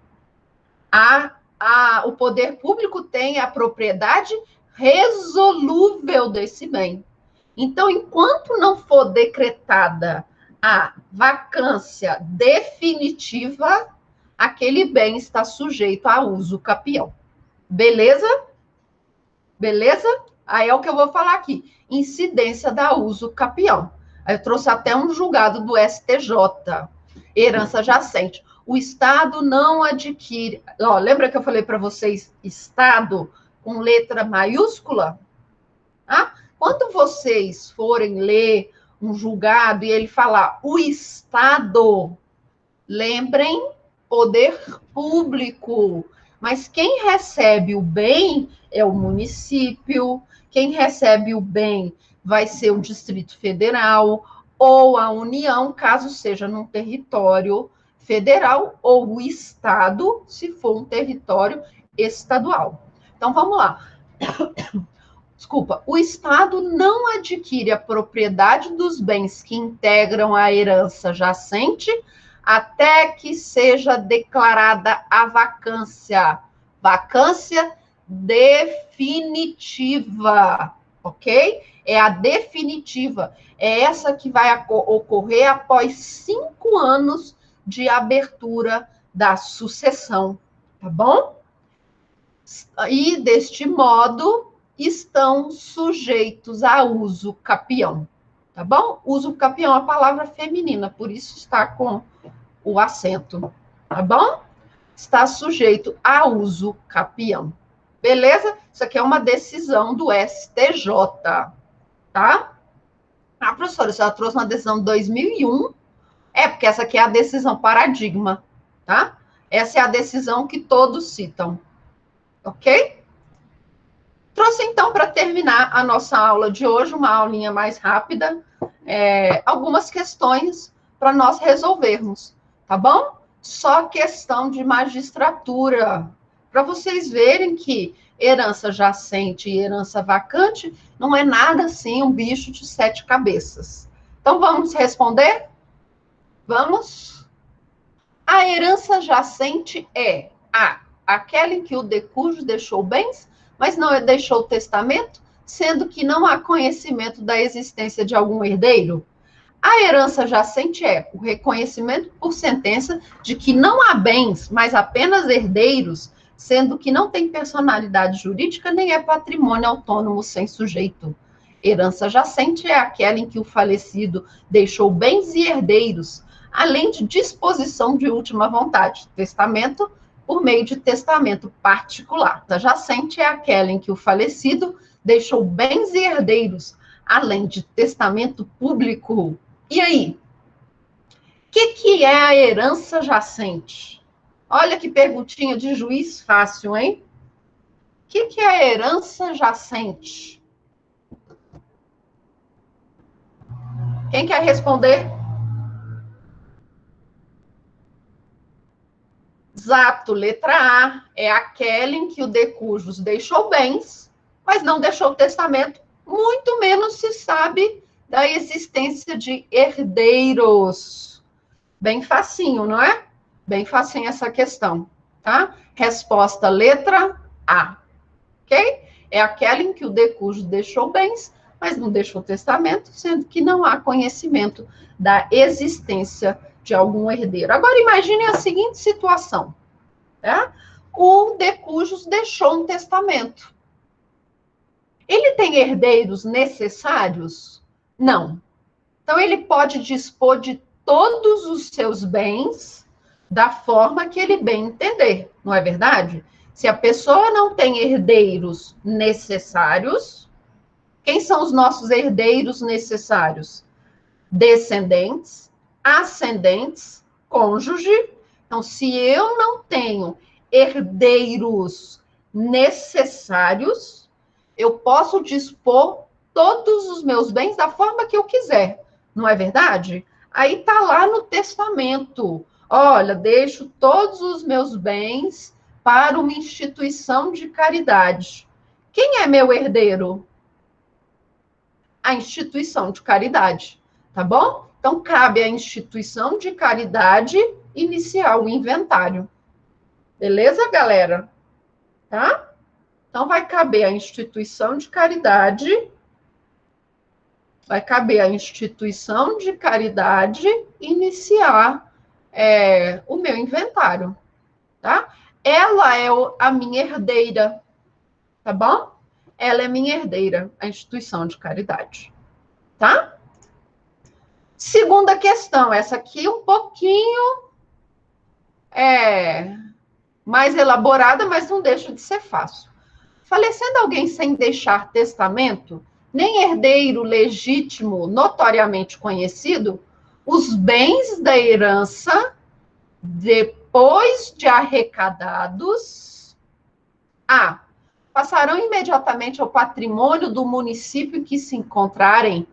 O poder público tem a propriedade resolúvel desse bem. Então, enquanto não for decretada a vacância definitiva, aquele bem está sujeito a uso capião. Beleza? Beleza? Aí é o que eu vou falar aqui. Incidência da uso capião. Aí eu trouxe até um julgado do STJ. Herança jacente. O Estado não adquire... Ó, lembra que eu falei para vocês Estado com letra maiúscula? Ah, quando vocês forem ler um julgado e ele falar o Estado, lembrem, poder público. Mas quem recebe o bem é o município, quem recebe o bem vai ser o Distrito Federal ou a União, caso seja num território federal, ou o Estado, se for um território estadual. Então, vamos lá. Desculpa, o Estado não adquire a propriedade dos bens que integram a herança jacente até que seja declarada a vacância. Vacância definitiva, ok? É a definitiva. É essa que vai ocorrer após 5 anos de abertura da sucessão, tá bom? E deste modo, estão sujeitos a uso capião, tá bom? Uso capião é uma palavra feminina, por isso está com o acento, tá bom? Está sujeito a uso capião. Beleza? Isso aqui é uma decisão do STJ, tá? Ah, professora, a senhora trouxe uma decisão de 2001. É, porque essa aqui é a decisão paradigma, tá? Essa é a decisão que todos citam, ok? Trouxe, então, para terminar a nossa aula de hoje, uma aulinha mais rápida, algumas questões para nós resolvermos, tá bom? Só questão de magistratura, para vocês verem que herança jacente e herança vacante não é nada assim um bicho de 7 cabeças. Então, vamos responder? Vamos? A herança jacente é aquela em que o decújo deixou bens, mas não deixou testamento, sendo que não há conhecimento da existência de algum herdeiro. A herança jacente é o reconhecimento por sentença de que não há bens, mas apenas herdeiros, sendo que não tem personalidade jurídica nem é patrimônio autônomo sem sujeito. Herança jacente é aquela em que o falecido deixou bens e herdeiros, além de disposição de última vontade, testamento, por meio de testamento particular. A jacente é aquela em que o falecido deixou bens e herdeiros, além de testamento público. E aí? O que é a herança jacente? Olha que perguntinha de juiz fácil, hein? O que é a herança jacente? Quem quer responder? Exato, letra A é aquela em que o decujus deixou bens, mas não deixou testamento, muito menos se sabe da existência de herdeiros. Bem facinho, não é? Bem facinho essa questão, tá? Resposta letra A, ok? É aquela em que o decujus deixou bens, mas não deixou testamento, sendo que não há conhecimento da existência de algum herdeiro. Agora, imagine a seguinte situação, tá? O decujus deixou um testamento. Ele tem herdeiros necessários? Não. Então, ele pode dispor de todos os seus bens da forma que ele bem entender, não é verdade? Se a pessoa não tem herdeiros necessários, quem são os nossos herdeiros necessários? Descendentes, ascendentes, cônjuge. Então, se eu não tenho herdeiros necessários, eu posso dispor todos os meus bens da forma que eu quiser, não é verdade? Aí tá lá no testamento. Olha, deixo todos os meus bens para uma instituição de caridade. Quem é meu herdeiro? A instituição de caridade, tá bom? Então, cabe à instituição de caridade iniciar o inventário. Beleza, galera? Tá? Então, vai caber à instituição de caridade, iniciar o meu inventário, tá? Ela é a minha herdeira, tá bom? Ela é minha herdeira, a instituição de caridade, tá? Segunda questão, essa aqui um pouquinho mais elaborada, mas não deixa de ser fácil. Falecendo alguém sem deixar testamento, nem herdeiro legítimo notoriamente conhecido, os bens da herança, depois de arrecadados, passarão imediatamente ao patrimônio do município em que se encontrarem,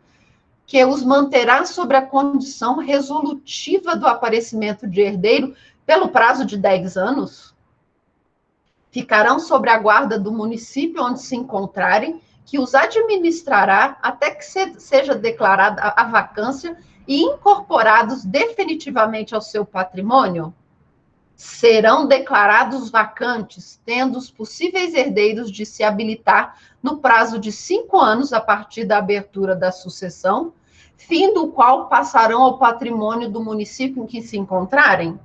que os manterá sobre a condição resolutiva do aparecimento de herdeiro pelo prazo de 10 anos. Ficarão sobre a guarda do município onde se encontrarem, que os administrará até que seja declarada a vacância e incorporados definitivamente ao seu patrimônio. Serão declarados vacantes, tendo os possíveis herdeiros de se habilitar no prazo de 5 anos a partir da abertura da sucessão, fim do qual passarão ao patrimônio do município em que se encontrarem.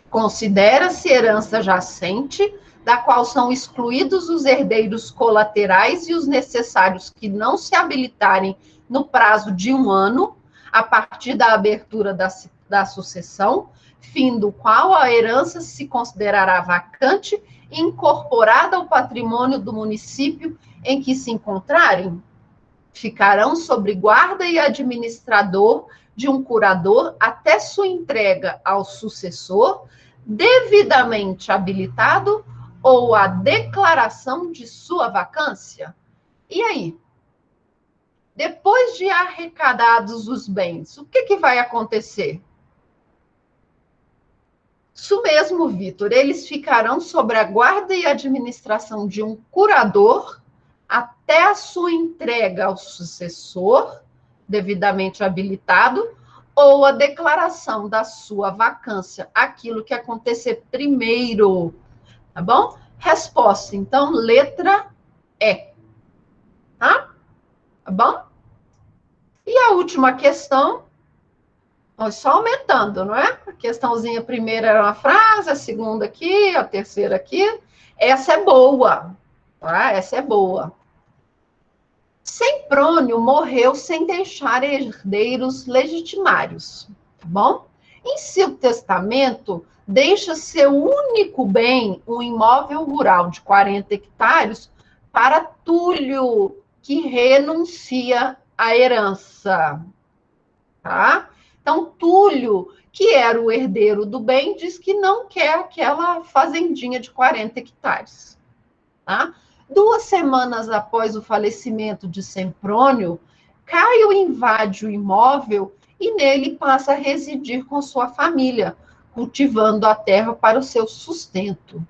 Considera-se herança jacente da qual são excluídos os herdeiros colaterais e os necessários que não se habilitarem no prazo de 1 ano, a partir da abertura da sucessão, fim do qual a herança se considerará vacante e incorporada ao patrimônio do município em que se encontrarem. Ficarão sob guarda e administrador de um curador até sua entrega ao sucessor, devidamente habilitado, ou a declaração de sua vacância. E aí? Depois de arrecadados os bens, o que vai acontecer? Isso mesmo, Vitor. Eles ficarão sob a guarda e administração de um curador até a sua entrega ao sucessor, devidamente habilitado, ou a declaração da sua vacância, aquilo que acontecer primeiro, tá bom? Resposta, então, letra E, tá? Tá bom? E a última questão, só aumentando, não é? A questãozinha primeira era uma frase, a segunda aqui, a terceira aqui. Essa é boa, tá? Essa é boa. Semprônio morreu sem deixar herdeiros legitimários, tá bom? Em seu testamento, deixa seu único bem, um imóvel rural de 40 hectares, para Túlio, que renuncia à herança, tá? Então, Túlio, que era o herdeiro do bem, diz que não quer aquela fazendinha de 40 hectares, tá? 2 semanas após o falecimento de Semprônio, Caio invade o imóvel e nele passa a residir com sua família, cultivando a terra para o seu sustento.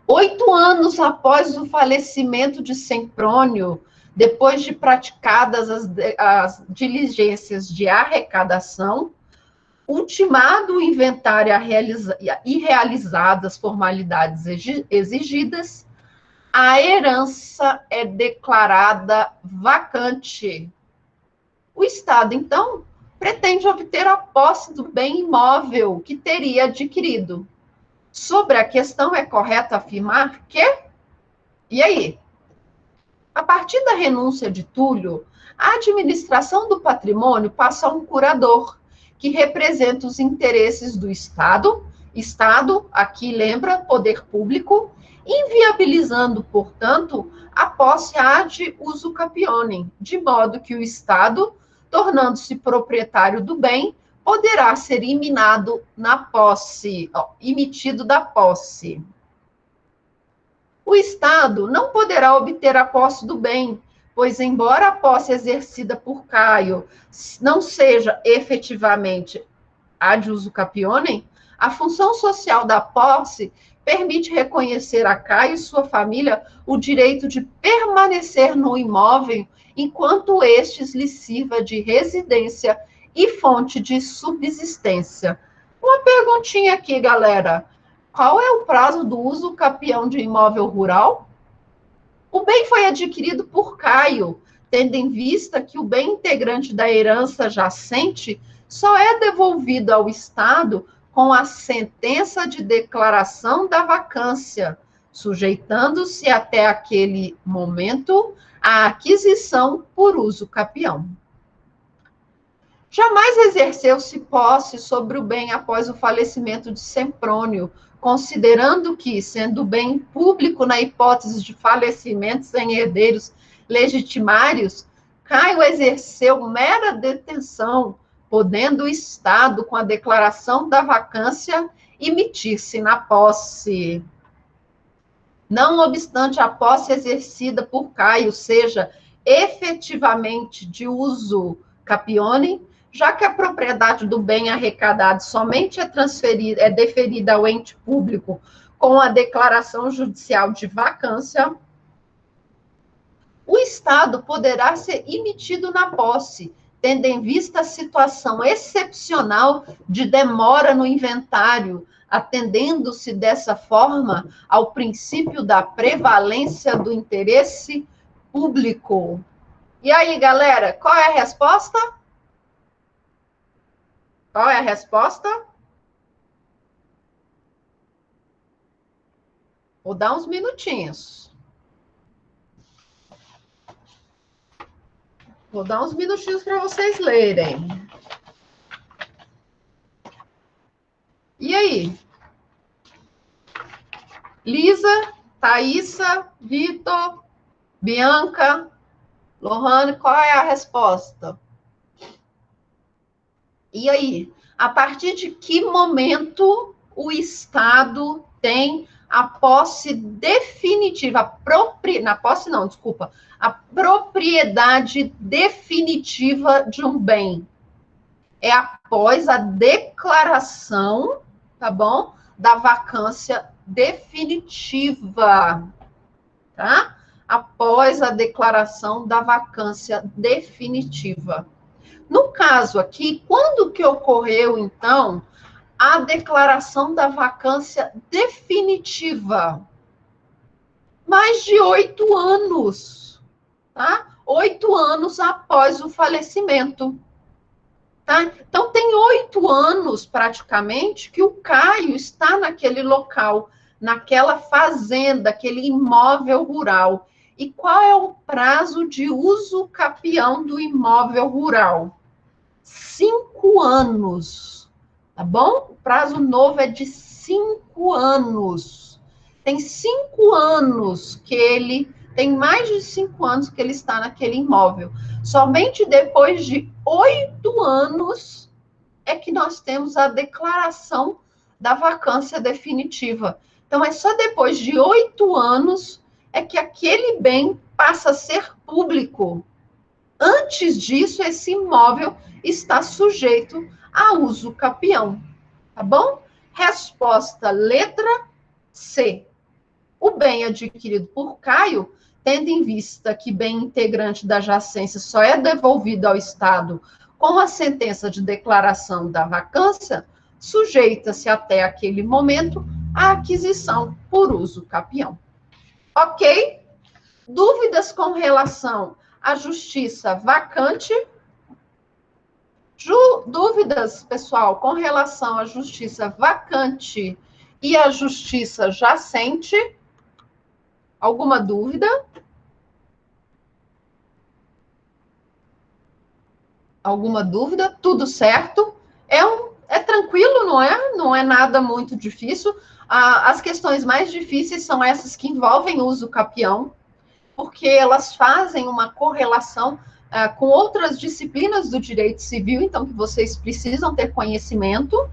8 anos após o falecimento de Semprônio, depois de praticadas as diligências de arrecadação, ultimado o inventário e realizadas as formalidades exigidas, a herança é declarada vacante. O Estado, então, pretende obter a posse do bem imóvel que teria adquirido. Sobre a questão, é correto afirmar que... E aí? A partir da renúncia de Túlio, a administração do patrimônio passa a um curador, que representa os interesses do Estado, aqui lembra, poder público, inviabilizando, portanto, a posse ad usucapionem, de modo que o Estado, tornando-se proprietário do bem, poderá ser imitido da posse. O Estado não poderá obter a posse do bem, pois, embora a posse exercida por Caio não seja efetivamente ad usucapionem, a função social da posse permite reconhecer a Caio e sua família o direito de permanecer no imóvel enquanto estes lhe sirva de residência e fonte de subsistência. Uma perguntinha aqui, galera. Qual é o prazo do uso capião de imóvel rural? O bem foi adquirido por Caio, tendo em vista que o bem integrante da herança jacente só é devolvido ao Estado com a sentença de declaração da vacância, sujeitando-se até aquele momento à aquisição por uso capião. Jamais exerceu-se posse sobre o bem após o falecimento de Semprônio, considerando que, sendo bem público na hipótese de falecimentos em herdeiros legitimários, Caio exerceu mera detenção, podendo o Estado, com a declaração da vacância, emitir-se na posse. Não obstante a posse exercida por Caio seja efetivamente de uso capione, já que a propriedade do bem arrecadado somente é deferida ao ente público com a declaração judicial de vacância, o Estado poderá ser emitido na posse, tendo em vista a situação excepcional de demora no inventário, atendendo-se dessa forma ao princípio da prevalência do interesse público. E aí, galera, qual é a resposta? Qual é a resposta? Vou dar uns minutinhos. Vou dar uns minutinhos para vocês lerem. E aí? Lisa, Thaísa, Vitor, Bianca, Lohane, qual é a resposta? E aí? A partir de que momento o Estado tem a posse definitiva, a propriedade definitiva de um bem? É após a declaração, tá bom? Da vacância definitiva, tá? Após a declaração da vacância definitiva. No caso aqui, quando que ocorreu, então, a declaração da vacância definitiva? Mais de 8 anos, tá? 8 anos após o falecimento. Tá? Então, tem 8 anos, praticamente, que o Caio está naquele local, naquela fazenda, aquele imóvel rural. E qual é o prazo de uso capião do imóvel rural? 5 anos, tá bom? O prazo novo é de 5 anos. Tem 5 anos que ele... Tem mais de 5 anos que ele está naquele imóvel. Somente depois de 8 anos é que nós temos a declaração da vacância definitiva. Então, é só depois de 8 anos é que aquele bem passa a ser público. Antes disso, esse imóvel está sujeito a uso capião. Tá bom? Resposta letra C. O bem adquirido por Caio, tendo em vista que bem integrante da jacência só é devolvido ao Estado com a sentença de declaração da vacância, sujeita-se até aquele momento à aquisição por uso capião. Ok? Dúvidas com relação à justiça vacante? Dúvidas, pessoal, com relação à justiça vacante e à justiça jacente? Alguma dúvida? Alguma dúvida? Tudo certo? É tranquilo, não é? Não é nada muito difícil. As questões mais difíceis são essas que envolvem uso capião, porque elas fazem uma correlação com outras disciplinas do direito civil, então que vocês precisam ter conhecimento.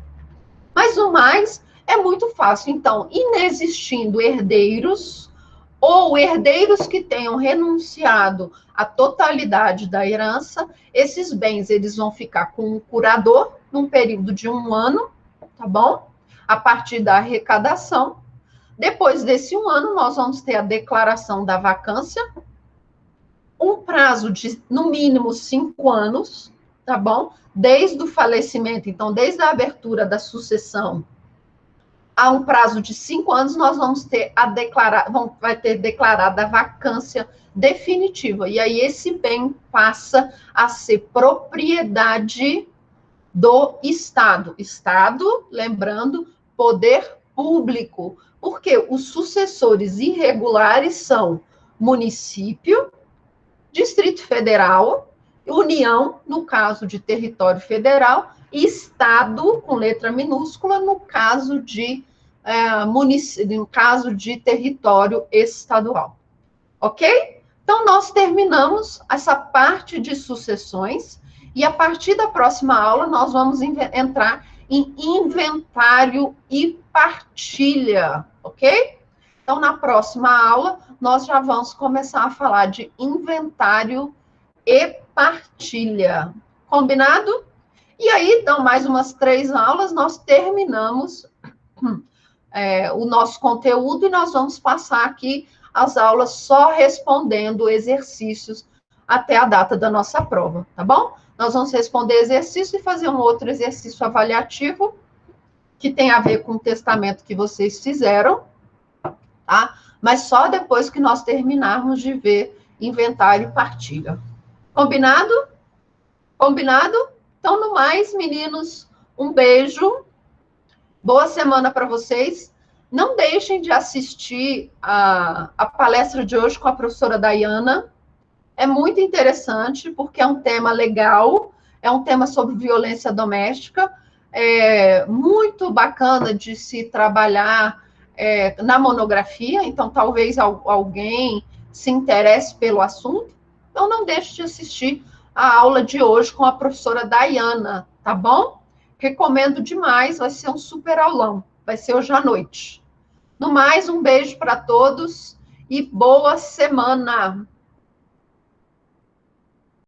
Mas o mais é muito fácil. Então, inexistindo herdeiros, ou herdeiros que tenham renunciado à totalidade da herança, esses bens eles vão ficar com o curador num período de 1 ano, tá bom? A partir da arrecadação. Depois desse 1 ano, nós vamos ter a declaração da vacância, um prazo de, no mínimo, 5 anos, tá bom? Desde o falecimento, então, desde a abertura da sucessão, a um prazo de 5 anos, nós vamos ter vai ter declarada a vacância definitiva. E aí esse bem passa a ser propriedade do Estado. Estado, lembrando, poder público. Porque os sucessores irregulares são município, Distrito Federal, União, no caso de território federal, e Estado, com letra minúscula, no caso de no caso de território estadual. Ok? Então, nós terminamos essa parte de sucessões, e a partir da próxima aula, nós vamos entrar em inventário e partilha, ok? Então, na próxima aula, nós já vamos começar a falar de inventário e partilha. Combinado? E aí, então, mais umas 3 aulas, nós terminamos o nosso conteúdo e nós vamos passar aqui as aulas só respondendo exercícios até a data da nossa prova, tá bom? Nós vamos responder exercício e fazer um outro exercício avaliativo que tem a ver com o testamento que vocês fizeram, tá? Mas só depois que nós terminarmos de ver inventário e partilha. Combinado? Combinado? Então, no mais, meninos, um beijo. Boa semana para vocês. Não deixem de assistir a palestra de hoje com a professora Dayana. É muito interessante, porque é um tema legal, é um tema sobre violência doméstica, muito bacana de se trabalhar na monografia, então talvez alguém se interesse pelo assunto. Então não deixe de assistir a aula de hoje com a professora Dayana, tá bom? Recomendo demais, vai ser um super aulão, vai ser hoje à noite. No mais, um beijo para todos e boa semana!